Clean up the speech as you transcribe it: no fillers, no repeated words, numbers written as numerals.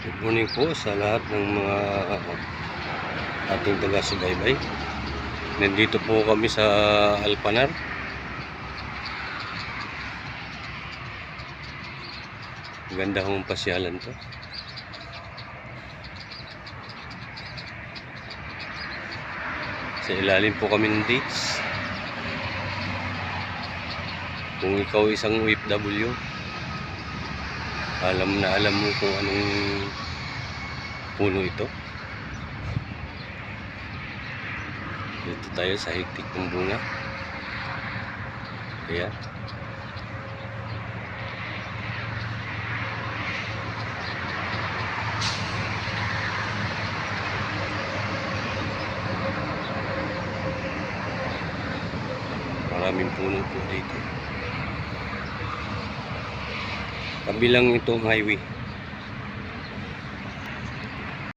Good morning po sa lahat ng mga ating taga-subaybay. Nandito po kami sa Alpanar. Ganda hong pasyalan to. Sa ilalim po kami ng dates. Kung ikaw isang OFW, alam mo kung anong puno ito. Dito tayo sa higtik ng bunga. Ayan. Maraming puno po dito. Kabilang itong highway.